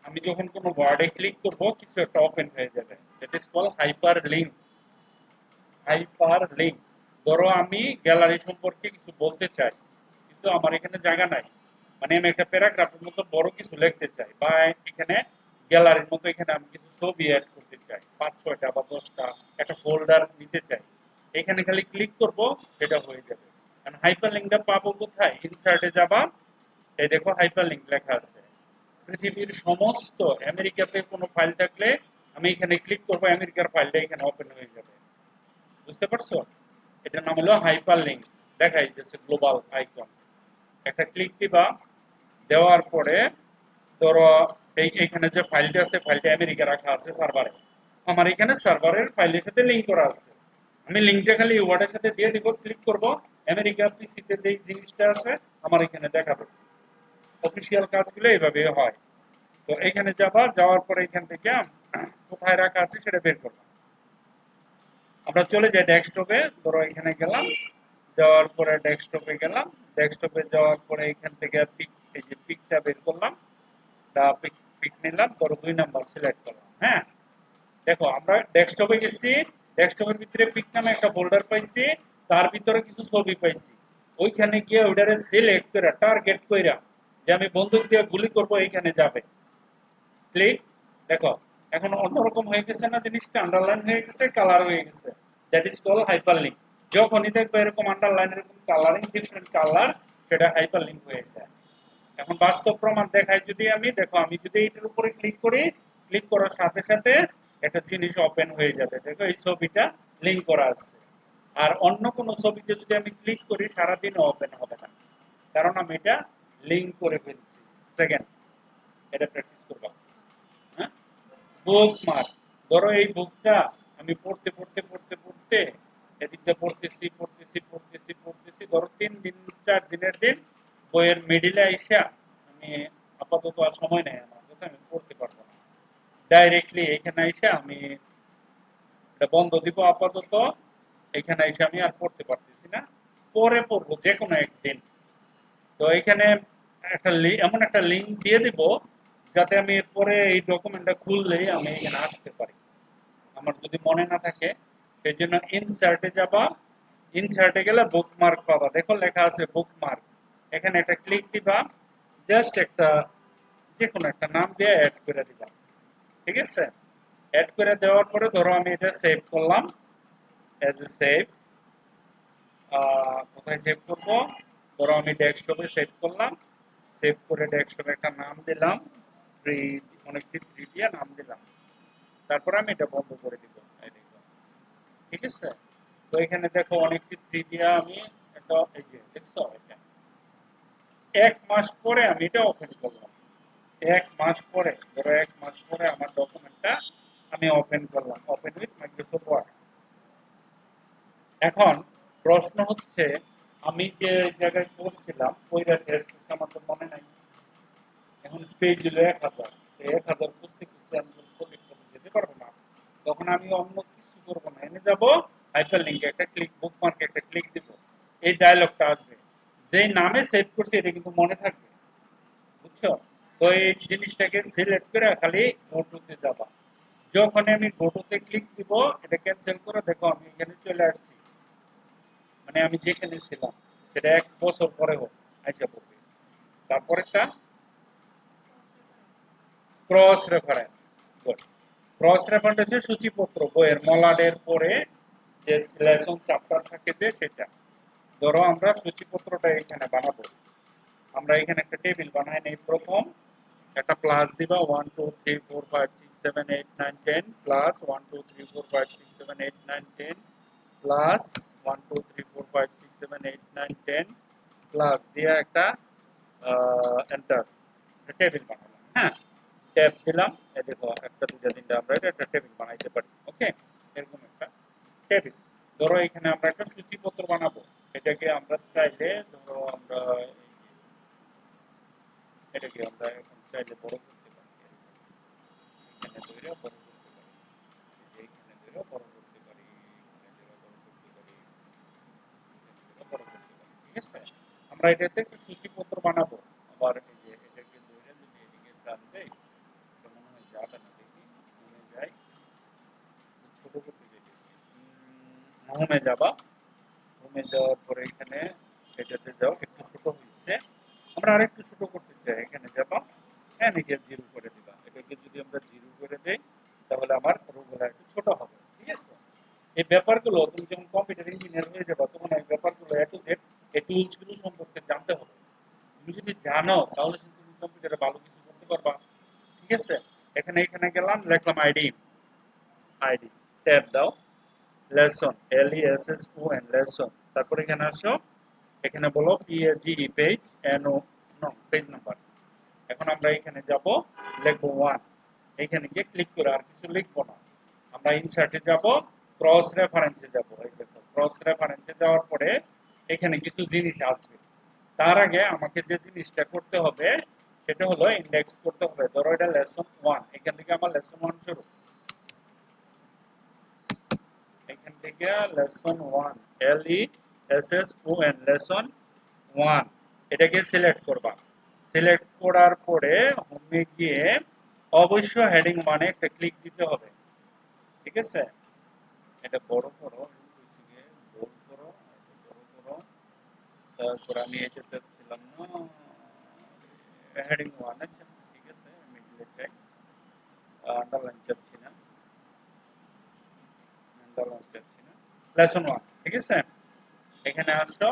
আমি যখন কোনো ওয়ার্ডে ক্লিক করব কিছু একটা ওপেন হয়ে যাবে, that is call hyper link. Hyper link, ধরো আমি গ্যালারি সম্পর্কে কিছু বলতে চাই, কিন্তু আমার এখানে জায়গা নাই, মানে আমি একটা প্যারাগ্রাফের মতো বড় কিছু লিখতে চাই, বা এখানে গ্যালারির মতো এখানে আমি কিছু ছবি অ্যাড করতে চাই, ৫-৬টা বা ১০টা, একটা ফোল্ডার নিতে চাই, এখানে খালি ক্লিক করব, সেটা হয়ে যাবে। কারণ হাইপার লিঙ্কটা পাবো কোথায়? ইনসার্টে যাবা, এই দেখো হাইপার লিঙ্ক লেখা আছে। পৃথিবীর সমস্ত আমেরিকাতে কোনো ফাইল থাকলে আমি এখানে ক্লিক করবো, আমেরিকার ফাইলটা এখানে ওপেন হয়ে যাবে। বুঝতে পারছো? এটার নাম হলো হাইপার লিঙ্ক। দেখাই যাচ্ছে গ্লোবাল আইকন, একটা ক্লিক দিবা, দেওয়ার পরে ধরো এইখানে যে ফাইলটা আছে, ফাইলটা আমেরিকা রাখা আছে সার্ভারে, আমার এখানে সার্ভারের ফাইলের সাথে লিঙ্ক করা আছে, আমি লিঙ্কটা খালি ওয়ার্ডের সাথে দিয়ে দিব, ক্লিক করব, আমেরিকা পিসিতে যে জিনিসটা আছে আমার এখানে দেখাবে। অফিসিয়াল কাজগুলো এইভাবে হয়। তো এখানে যাবা, যাওয়ার পরে এখান থেকে কোথায় রাখা আছে সেটা বের করবা। আমরা চলে যাই ডেস্কটপে, ধরো এখানে গেলাম, যাওয়ার পরে ডেস্কটপে গেলাম, ডেস্কটপে যাওয়ার পরে এখান থেকে পিক, এই যে পিকটা বের করলাম, পিক পিক নিলাম, ধরো 2 নাম্বার সিলেক্ট করলাম। হ্যাঁ, দেখো আমরা ডেস্কটপে গেছি, ডেস্কটপের ভিতরে পিক নামে একটা ফোল্ডার পাইছি, তার ভিতরে কিছু ছবি পাইছি, ওইখানে গিয়ে ওইটারে সিলেক্ট করে টার্গেট কইরা যে আমি বন্দুক দিয়ে গুলি করব, এইখানে যাবে, ক্লিক। দেখো এখন অন্যরকম হয়ে গেছে না, জিনিসটা আন্ডারলাইন হয়ে গেছে, কালার হয়ে গেছে, that is call hyper link. যখনই দেখবে এরকম আন্ডারলাইন, এরকম কালারিং, ডিফারেন্ট কালার, সেটা হাইপার লিঙ্ক হয়ে যায়। এখন বাস্তব প্রমাণ দেখাই যদি আমি, দেখো আমি যদি এটার উপরে ক্লিক করি, ক্লিক করার সাথে সাথে একটা জিনিস ওপেন হয়ে যাবে, দেখো এই ছবিটা লিঙ্ক করা আছে। আর অন্য কোনো ছবিতে যদি আমি ক্লিক করি সারাদিন ওপেন হবে না, কারণ আমি এটা লিঙ্ক করে ফেলছি। সেকেন্ড, এটা প্র্যাকটিস করবা। হ্যাঁ, বুকমার্ক, ধরো এই বুকটা আমি পড়তে পড়তে পড়তে পড়তে এদিকটা পড়তেছি পড়তেছি পড়তেছি পড়তেছি, ধরো 3 দিন 4 দিনের দিন, বইয়ের মিডিলে আইসা আমি আপাতত আর সময় নেই আমার কাছে, আমি পড়তে পারবো না, ডাইরেক্টলি এখানে আইসা আমি এটা বন্ধ দিব আপাতত, এখানে এসে আমি আর পড়তে পারতেছি না, পরে পড়বো যে কোনো একদিন। তো এখানে একটা এমন একটা লিঙ্ক দিয়ে দিব যাতে আমি এরপরে এই ডকুমেন্টটা খুললেই আমি এখানে আসতে পারি, আমার যদি মনে না থাকে। সেই জন্য ইনসার্টে যাবা, ইনসার্টে গেলে বুকমার্ক পাবা, দেখো লেখা আছে বুকমার্ক, এখানে একটা ক্লিক দিবা, জাস্ট একটা যে কোনো একটা নাম দিয়ে অ্যাড করে দিবা। ঠিক আছে, অ্যাড করে দেওয়ার পরে ধরো আমি এটা সেভ করলাম, এজ এ সেভ, কোথায় সেভ করব, ধরো আমি ডেস্কটপে সেভ করলাম, সেভ করে ডেস্কটপে একটা নাম দিলাম, থ্রি, অনেকটি থ্রি দিয়ে নাম দিলাম, তারপর আমি এটা বন্ধ করে দিব। ঠিক আছে, তো এখানে দেখো অনেকটি থ্রি দিয়ে আমি এটা, এই যে দেখছো এটা 1 মাস পরে আমি এটা ওপেন করলাম, 1 মাস পরে, ধরো 1 মাস পরে আমার ডকুমেন্টটা আমি ওপেন করলাম, ওপেন উইথ মাইক্রোসফট ওয়ার্ড। এখন প্রশ্ন হচ্ছে, আমি যে জায়গায় পড়ছিলাম ওইটা শেষ করতে আমার তো মনে নাই, এখন পেজ হলো 1000, 1000 খুঁজতে খুঁজতে আমি প্রজেক্ট করতে যেতে পারবো না, তখন আমি অন্য কিছু করবো না, এনে যাবো, হাইপার লিঙ্কে একটা ক্লিক, বুকমার্কে একটা ক্লিক দিব, এই ডায়লগটা আসবে, যেই নামে সেভ করছি এটা কিন্তু মনে থাকবে। বুঝছো? তো এই জিনিসটাকে সিলেক্ট করে খালি গোটুতে যাবা, যখন আমি গোটুতে ক্লিক দিব, এটা ক্যান্সেল করে দেখো আমি এখানে চলে আসছি, মানে আমি যেখানে ছিলাম সেটা 1 বছর পরে হোক আইসা পড়বে। তারপরেরটা ক্রস রেফারেন্স। ক্রস রেফারেন্স হচ্ছে সূচিপত্র, বইয়ের মলাটের পরে যে লেসন চ্যাপ্টার থাকে যে সেটা, ধরো আমরা সূচিপত্রটা এখানে বানাবো, আমরা এখানে একটা টেবিল বানাই নেই, প্রথম একটা প্লাস দিবা, 1 2 3 4 5 6 7 8 9 10 প্লাস 1 2 3 4 5 6 7 8 9 10 প্লাস 1 2 3 4 5 6 7 8 9 10 প্লাস দিয়ে একটা এন্টার, টেবিল বানালাম। হ্যাঁ, ট্যাব দিলাম, এই দেখো একটা দুইটা তিনটা আমরা এটা একটা টেবিল বানাইতে পারি। ওকে, এরকম একটা টেবিল, ধরো এখানে আমরা একটা সূচিপত্র বানাবো, এটাকে আমরা চাইলে ধরো আমরা এটাকে আমরা এখন চাইলে বড় করতে পারি, এখানে ধরে বড় করতে পারি, এইখানে ধরে বড় করতে পারি, এখানে ধরে বড় করতে পারি, এখানে ধরে বড় করতে পারি। ঠিক আছে, আমরা এটাতে একটা সূচিপত্র বানাবো, আবার এই যে এটাকে ধরে যদি এদিকে টান দেই, হোমে যাবা, হোমে যাওয়ার পরে এখানে এটাতে যাও, একটু ছোট হয়েছে, আমরা আরেকটু ছোট করতে চাই, এখানে যাবা, এটাকে 0 করে দিবা। এটাকে যদি আমরা 0 করে দেই তাহলে আমার রোগুলো একটু ছোট হবে, ঠিক আছে? এই ব্যাপারগুলো তুমি যখন কম্পিউটার ইঞ্জিনিয়ার হয়ে যাবে তখন এই ব্যাপারগুলো এ টু জেড এই টুলস গুলো সম্পর্কে জানতে হবে। তুমি যদি জানো তাহলে কিন্তু তুমি কম্পিউটারে ভালো কিছু করতে পারবা, ঠিক আছে? এখানে গেলাম, লিখলাম আইডি, ট্যাব দাও, লেসন, LESSON, লেসন, তারপর এখানে আসো, এখানে বলো PAGE, page, NO, no, page number. এখন আমরা এখানে যাব, লিখবো 1, এখানে গিয়ে ক্লিক করে আর কিছু লিখবো না, আমরা ইনসার্টে যাব, ক্রস রেফারেন্সে যাব। এই দেখো ক্রস রেফারেন্সে যাওয়ার পরে এখানে কিছু জিনিস আসবে। তার আগে আমাকে যে জিনিসটা করতে হবে সেটা হলো ইন্ডেক্স করতে হবে। ধরো এটা লেসন 1, এখান থেকে আমার লেসন 1 শুরু, এখান থেকে লেসন 1, LESSON, লেসন 1, এটাকে সিলেক্ট করবা। সিলেক্ট করার পরে হোমে গিয়ে অবশ্য হেডিং 1 এ একটা ক্লিক দিতে হবে, ঠিক আছে? এটা বড় করো, বোল্ড করো, বড় করো। তারপর আমি এটা চাচ্ছিলাম না, হেডিং 1 আছে, ঠিক আছে? মিডলে চাই, আন্ডারলাইন চাচ্ছি না, আন্ডারলাইন চাচ্ছি না, লেসন 1, ঠিক আছে? এখানে আসো,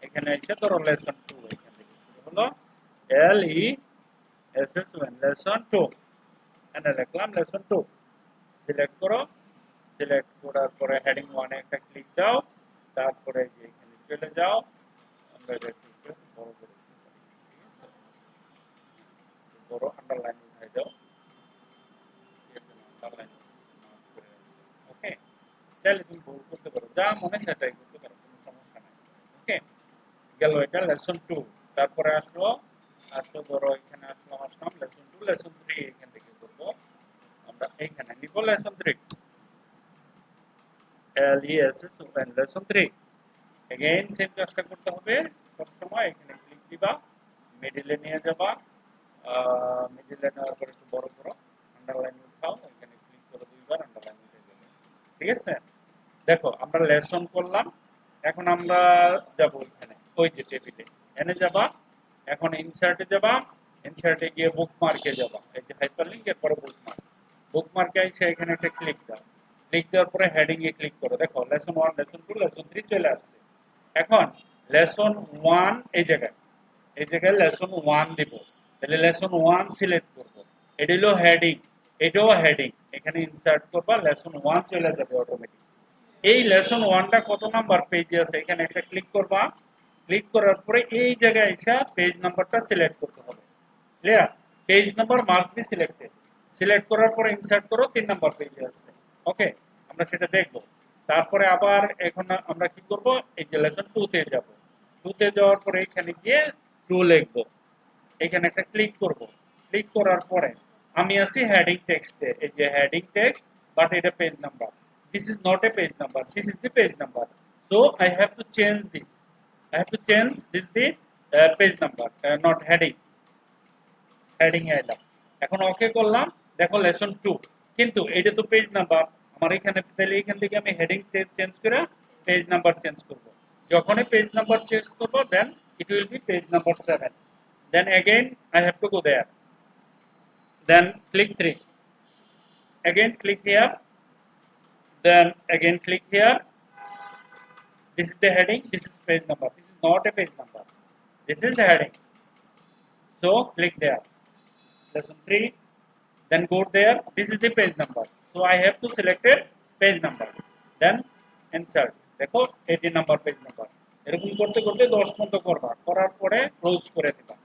এখানে এসে ধরো লেসন 2, এখান থেকে শুরু হলো LESSON, লেসন 2, এখানে লিখলাম লেসন 2, সিলেক্ট করো, সিলেক্ট করার পরে হেডিং 1 এ একটা ক্লিক দাও, তারপরে যে এখানে চলে যাও, আমরা এটা একটু বড় করে দিতে পারি, ঠিক আছে? বড় আন্ডারলাইন উঠাই দাও, আন্ডারলাইন করে ওকে। চাইলে তুমি ভুল করতে পারো, যা মনে সেটাই করতে পারো, কোনো সমস্যা নাই, ওকে? গেল এটা লেসন 2, তারপরে আসলো, ধরো এখানে আসলাম লেসন 2, লেসন 3 এখান থেকে করবো আমরা, এখানে নিব lesson 3, LESSON, lesson 3, again same কাজটা করতে হবে সব সময়। এখানে ক্লিক দিবা, মিডলে নিয়ে যাবা, মিডলে নেওয়ার পরে একটু বড় করো, আন্ডারলাইন উঠাও, এখানে ক্লিক করে দুইবার আন্ডারলাইন উঠে যাবে, ঠিক আছে? দেখো আমরা লেসন করলাম, এখন আমরা যাব এখানে ওই যে টেবিলে, এনে যাবা, এখন ইনসার্টে যাবা, ইনসার্টে গিয়ে বুকমার্কে যাবা, এই যে হাইপারলিংক, এরপরে বুকমার্ক, বুকমার্কে এসে এখানে একটা ক্লিক দাও, ক্লিক দেওয়ার পরে হেডিং এ ক্লিক করো, দেখো লেসন 1, লেসন 2, লেসন 3 চলে আসছে। এখন লেসন 1 এই জায়গায় লেসন 1 দিব, তাহলে লেসন 1 সিলেক্ট করব, এটা হলো হেডিং, এটাও হেডিং, এখানে ইনসার্ট করবা, লেসন 1 চলে যাবে অটোমেটিক। এই লেসন 1টা কত নাম্বার পেজে আছে এখানে একটা ক্লিক করবা, ক্লিক করার পরে এই জায়গায় এসে পেজ নাম্বারটা সিলেক্ট করতে হবে, clear? Page number must be selected, select করার পরে ইনসার্ট করো, 3 নাম্বার পেজে আছে, ওকে? আমরা সেটা দেখব। তারপরে আবার এখন আমরা কি করব, এই যে লেসন 2 তে যাব, 2 তে যাওয়ার পরে এখানে গিয়ে 2 লিখব, এখানে একটা ক্লিক করব, ক্লিক করার পরে আমি আছি হেডিং টেক্সটে, এই যে হেডিং টেক্সট, বাট এটা page number, this is not a page number, this is the page number, so I have to change this, this the page number, not heading, heading এ এলাম, এখন ওকে করলাম, দেখো লেসন 2, কিন্তু এটা তো পেজ নাম্বার আমার, এখানে তাহলে এখান থেকে আমি হেডিং চেঞ্জ করে পেজ নাম্বার চেঞ্জ করব, যখনই পেজ নাম্বার চেঞ্জ করব দেন it will be page number 7, then again I have to go there, then click 3, again click here, then again click here, this is the heading, this is page number, this is not a page number, this is a heading, so click there, lesson 3, then go there, this is the page number, so I have to select a page number, then insert, দেখো 18 number page number, এরকম করতে করতে 10 পর্যন্ত করবা, করার পরে close করে দিবা,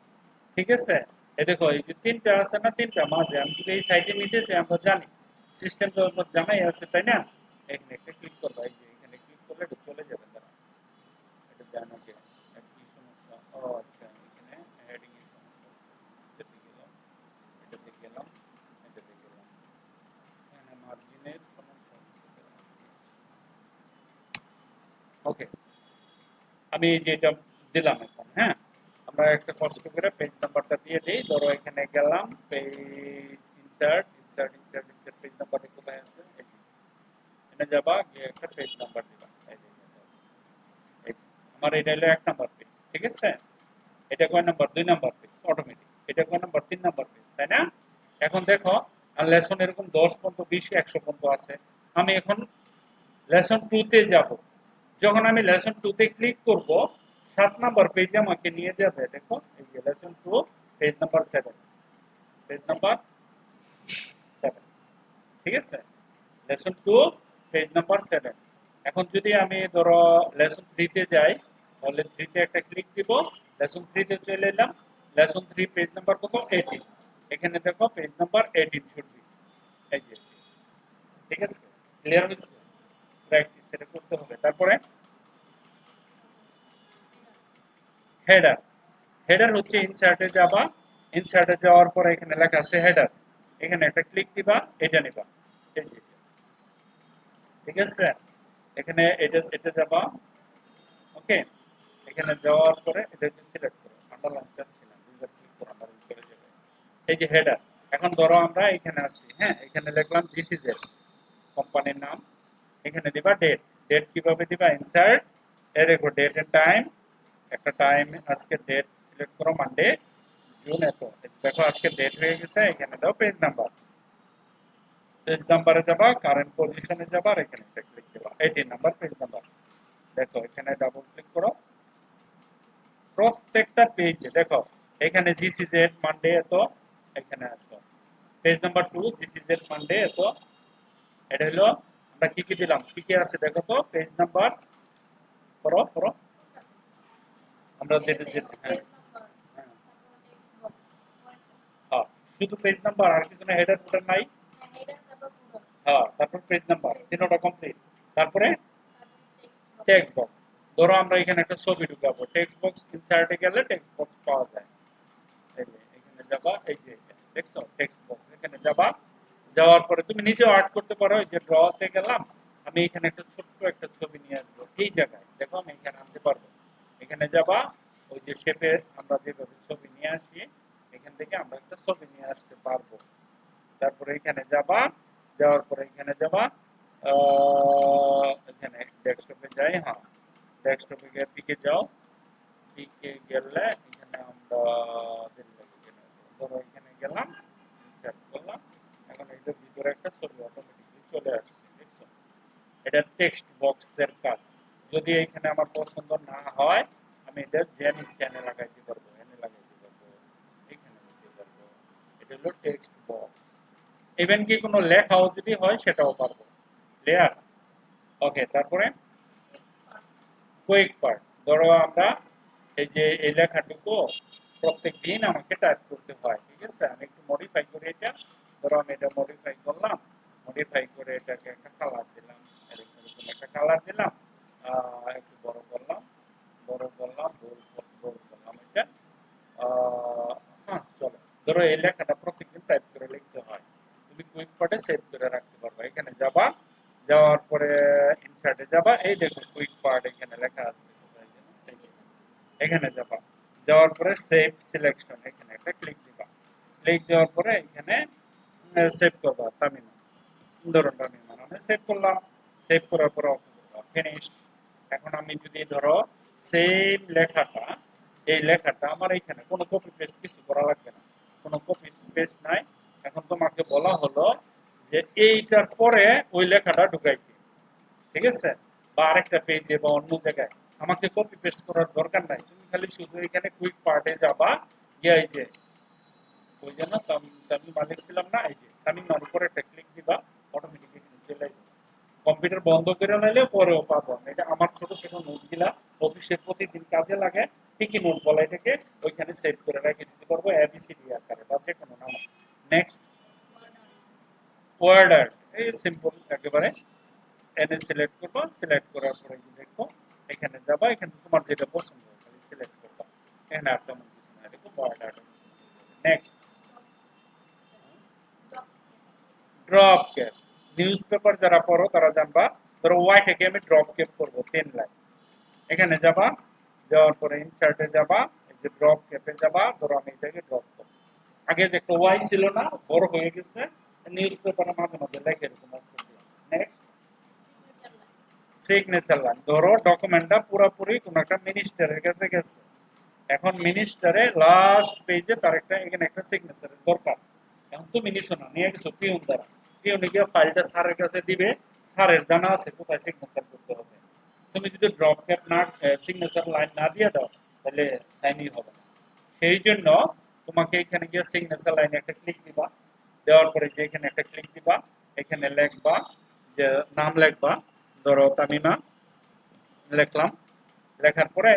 ঠিক আছে? এই দেখো এই যে তিনটা আছে না, তিনটা মাঝে আমি যদি এই সাইডে নিতে চাই, আমরা জানি সিস্টেম তো জানাই আছে, তাই না? এখানে একটা ক্লিক করবা, এই যে এখানে ক্লিক করলে এটা চলে যাবে, তারা এটা জানো যে কি সমস্যা, ও আচ্ছা এখানে হেডিং এর সমস্যা, এটাতে গেলাম, এটাতে গেলাম, এটাতে গেলাম, এখানে মার্জিনের সমস্যা হচ্ছে, ওকে? আমি যেটা দিলাম এখন, হ্যাঁ, আমরা একটা কষ্ট করে পেজ নাম্বারটা দিয়ে দিই, ধরো এখানে গেলাম, পেজ ইনসার্ট, পেজ নাম্বারটা কোথায় আছে, এখানে যাবা, গিয়ে একটা পেজ নাম্বার দিবা, আমার এটা হলো 1 নাম্বার পেজ, ঠিক আছে? এটা কয় নাম্বার? 2 number page automatic. এটা কয় নাম্বার? 3 নাম্বার পেজ, তাই না? এখন দেখো লেসন এরকম 10 পর্যন্ত 20 100 পর্যন্ত আছে। আমি এখন লেসন 2 তে যাব। যখন আমি লেসন 2 তে ক্লিক করব 7 নাম্বার পেজে আমাকে নিয়ে যাবে। দেখো এই যে lesson 2 page number 7, page number 7, ঠিক আছে? Lesson 2 page number 7। এখন যদি আমি ধরো লেসন 3 তে যাই, তাহলে 3 তে একটা ক্লিক দিব, লেসন 3 তে চলে এলাম। লেসন 3 পেজ নাম্বার কত? 18। এখানে দেখো পেজ নাম্বার 18 শুড বি, এই যে, ঠিক আছে? ক্লিয়ার হয়েছে? প্র্যাকটিস এটা করতে হবে। তারপরে হেডার। হেডার হচ্ছে ইনসার্টে যাবা, ইনসার্টে যাওয়ার পরে এখানে লেখা আছে হেডার, এখানে একটা ক্লিক দিবা, এটা নিবা, এই যে, ঠিক আছে? এখানে এটা এটা যাবা, ওকে? এখানে যাওয়ার পরে এটাকে সিলেক্ট করো, আন্ডারলাইন চাচ্ছিলাম, দুইবার ক্লিক করো, আন্ডারলাইন চলে যাবে। এই যে হেডার। এখন ধরো আমরা এখানে আসি, হ্যাঁ, এখানে লিখলাম জিসিজেড কোম্পানির নাম, এখানে দিবা ডেট। ডেট কিভাবে দিবা? ইনসার্ট, এই দেখো ডেট এন্ড টাইম, একটা টাইম, আজকে ডেট সিলেক্ট করো মানডে, জুন এত, দেখো আজকে ডেট হয়ে গেছে। এখানে দাও পেজ নাম্বার, পেজ নাম্বারে যাবা, কারেন্ট পজিশনে যাবা, আর এখানে একটা ক্লিক দিবা, 18 নাম্বার পেজ নাম্বার। দেখো এখানে ডাবল ক্লিক করো, প্রত্যেকটা পেজে দেখো এখানে জিসিজেড মানডে এত, এখানে আসো পেজ নাম্বার 2 জিসিজেড মানডে এত। এটা হলো আমরা কি কি দিলাম, কি কি আছে দেখো তো, পেজ নাম্বার করো করো, আমরা যেটা যেটা, হ্যাঁ হ্যাঁ হ্যাঁ, শুধু পেজ নাম্বার, আর কিছু না, হেডার ফুটার নাই। হ্যাঁ, তারপর পেজ নাম্বার, তিনটা কমপ্লিট। তারপরে টেক্সট বক্স, ধরো আমরা এখানে একটা ছবি ঢুকাবো, টেক্সট বক্স ইনসার্টে গেলে টেক্সট বক্স পাওয়া যায়। এই যে এখানে যাবা, এই যে দেখছো টেক্সট বক্স, এখানে যাবা, যাওয়ার পরে তুমি নিজেও আর্ট করতে পারো। এই যে ড্রতে গেলাম, আমি এখানে একটা ছোট্ট একটা ছবি নিয়ে আসবো, এই জায়গায় দেখো আমি এখানে আনতে পারবো। এখানে যাবা, ওই যে শেপের আমরা যেভাবে ছবি নিয়ে আসি, এখান থেকে আমরা একটা ছবি নিয়ে আসতে পারবো। তারপরে এখানে যাবা, যাওয়ার পরে এখানে যাবা, এখানে ডেস্কটপে যাই, হ্যাঁ, ডেস্কটপে গিয়ে পিকে যাও, পিকে গেলে এখানে আমরা ধরো এখানে গেলাম, ইনসার্ট করলাম, এখন এটার ভিতরে একটা ছবি অটোমেটিকলি চলে আসছে, দেখছো? এটা টেক্সট বক্সের কাজ। যদি এখানে আমার পছন্দ না হয়, আমি এটা জেন চ্যানেল লাগাইতে পারবো, এনে লাগাইতে পারবো, এখানে দিতে পারবো। এটা হলো টেক্সট বক্স। ইভেন কি কোনো লেখাও যদি হয় সেটাও পারবো। ক্লিয়ার? ওকে, তারপরে কুইক পার্ট, ধরো আমরা এই যে এই লেখাটুকু প্রত্যেক দিন আমাকে টাইপ করতে হয়, ঠিক আছে? আমি একটু মডিফাই করে এটা, ধরো আমি এটা মডিফাই করলাম, মডিফাই করে এটাকে একটা কালার দিলাম, এরকম একটা কালার দিলাম, একটু বড় করলাম, বড় করলাম, বোল্ড করলাম এটা, হ্যাঁ চলো। ধরো এই লেখাটা প্রত্যেকদিন টাইপ করে লিখতে হয়, তুমি কুইক পার্টে সেভ করে রাখতে পারবে। এখানে যাবা, যাওয়ার পরে ইনসার্টে যাবা, এই দেখো কুইক পার্ট এখানে লেখা আছে, এখানে যাবা, যাওয়ার পরে সেভ সিলেকশন, এখানে একটা ক্লিক দিবা, ক্লিক দেওয়ার পরে এখানে সেভ করবা তামিল, ধরো তামিল মানে সেভ করলাম, সেভ করার পরে ফিনিশ। এখন আমি যদি ধরো সেম লেখাটা, এই লেখাটা আমার এখানে কোনো কপি পেস্ট কিছু করা লাগবে না, কোনো কপি পেস্ট নাই। এখন তোমাকে বলা হলো যে এইটার পরে ওই লেখাটা ঢুকাইতে, ঠিক আছে? বা আরেকটা পেজে বা অন্য জায়গায় আমাকে কপি পেস্ট করার দরকার নাই, তুমি খালি শুধু এখানে কুইক পার্টে যাবা, গিয়ে এই যে ওই জন্য তামিল মালিক ছিলাম না, এই যে তামিল মালিক করে একটা ক্লিক দিবা, অটোমেটিক এখানে চলে আসবে। কম্পিউটার বন্ধ করে নাইলে পরেও পাবো। এটা আমার ছোট ছোট নোট গুলা অফিসে প্রতিদিন কাজে লাগে, ঠিকই নোট বলা, এটাকে ওইখানে সেভ করে রেখে দিতে পারবো এবিসিডি আকারে বা যে কোনো নাম। নেক্সট ওয়ার্ড আর্ট, এই সিম্পল একেবারে, এনে সিলেক্ট করবা, সিলেক্ট করার পরে দেখো এখানে যাবা, এখানে তোমার যেটা পছন্দ হয় খালি সিলেক্ট করবা, এখানে আর তেমন কিছু না, দেখো word art. Next drop cap, newspaper যারা পড়ো তারা জানবা। ধরো ওয়াই থেকে আমি ড্রপ ক্যাপ করবো 10 লাইন, এখানে যাবা, যাওয়ার পরে ইনসার্টে যাবা, এই যে ড্রপ ক্যাপে যাবা, ধরো আমি এটাকে ড্রপ করব, আগে যে একটা ওয়াই ছিল না, বড় হয়ে গেছে, নিউজ পেপারের মাঝে মাঝে লেখে এরকম। নেক্সট সিগনেচার লাইন, ধরো ডকুমেন্টটা পুরোপুরি কোনো একটা মিনিস্টারের কাছে গেছে, এখন মিনিস্টারে লাস্ট পেজে তার একটা এখানে একটা সিগনেচারের দরকার। এখন তুমি নিছো না, নিয়ে গেছো পিউন দ্বারা, পিউনে গিয়ে ফাইলটা স্যারের কাছে দিবে, স্যারের জানা আছে কোথায় সিগনেচার করতে হবে। তুমি যদি ড্রপ ক্যাপ না সিগনেচার লাইন না দিয়ে দাও তাহলে সাইনই হবে না। সেই জন্য তোমাকে এখানে গিয়ে সিগনেচার লাইনে একটা ক্লিক দিবা, দেওয়ার পরে যে এখানে একটা ক্লিক দিবা, এখানে লিখবা যে নাম লিখবা, ধরো তামিমা লিখলাম, লেখার পরে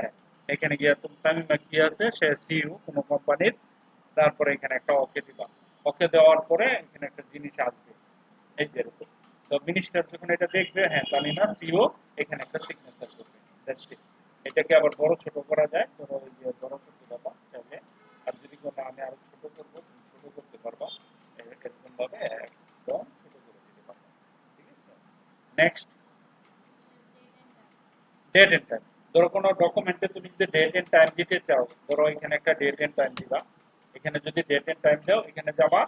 এখানে গিয়ে তুমি তামিমা কি আছে সে সিইও কোনো কোম্পানির, তারপরে এখানে একটা ওকে দিবা, ওকে দেওয়ার পরে এখানে একটা জিনিস আসবে এই যে এরকম। তো মিনিস্টার যখন এটা দেখবে হ্যাঁ তামিমা সিইও, এখানে একটা সিগনেচার করবে, দ্যাটস ইট। এটাকে আবার বড় ছোট করা যায়, ধরো ওই যে বড় করতে পারবা চাইলে, আর যদি কোনো আমি আরো ছোট করবো তুমি ছোট করতে পারবা, এরকম ভাবে একদম ছোট করে দিতে পারবা। ঠিক আছে, নেক্সট ডেট এন্ড টাইম। ধরো কোনো ডকুমেন্টে তুমি যদি ডেট এন্ড টাইম দিতে চাও, ধরো এখানে একটা ডেট এন্ড টাইম দিবা, এখানে যদি ডেট এন্ড টাইম দাও এখানে যাবা,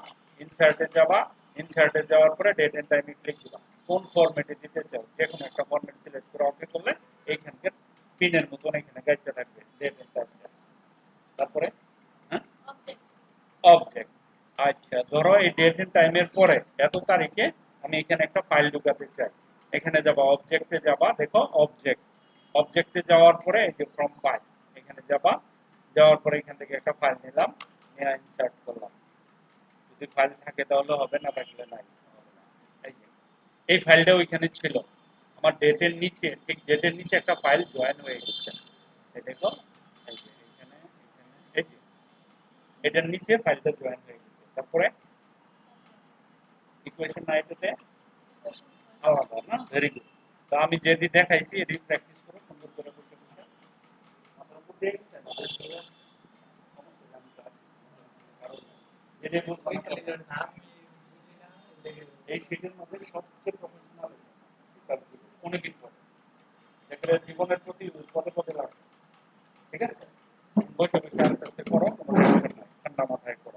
ইনসার্টে যাবা, ইনসার্টে যাওয়ার পরে ডেট এন্ড টাইমে ক্লিক দিবা, কোন ফরম্যাটে দিতে চাও যে কোনো একটা ফরম্যাট সিলেক্ট করে ওকে করলে এইখানকার পিনের মতন এখানে গাইতে থাকবে ডেট এন্ড টাইম। তারপরে হ্যাঁ অবজেক্ট। আচ্ছা ধরো এই ডেট এন্ড টাইমের পরে এত তারিখে আমি এখানে একটা ফাইল ঢুকাতে চাই, এখানে যাবা অবজেক্টে যাবা, দেখো অবজেক্ট, অবজেক্টে যাওয়ার পরে এই যে ফ্রম ফাইল এখানে যাবা, যাওয়ার পরে এখান থেকে একটা ফাইল নিলাম, নিয়ে ইনসার্ট করলাম, যদি ফাইল থাকে তাহলে হবে, না থাকলে নাই হবে না। এই যে এই ফাইলটা ওইখানে ছিল, আমার ডেটের নিচে, ঠিক ডেটের নিচে একটা ফাইল জয়েন হয়ে গেছে, এই দেখো এই যে এখানে এখানে এই যে এটার নিচে ফাইলটা জয়েন হয়ে গেছে। তারপরে ইকুয়েশন না এটাতে আলাদা না, ভেরি গুড। তো আমি যেটি দেখাইছি এটি প্র্যাকটিস করো সুন্দর করে বসে বসে, মাথার উপর দিয়ে গেছে আমাদের চলে আসছে, সমস্যা নেই, আমি ক্লাস কারণ যেটা বলছি এই শীটের মধ্যে সবচেয়ে প্রফেশনাল অনেকদিন পরে যেগুলো জীবনের প্রতি পদে পদে লাগবে। ঠিক আছে, বসে বসে আস্তে আস্তে করো, কোনো টেনশন নাই, ঠান্ডা মাথায় করো।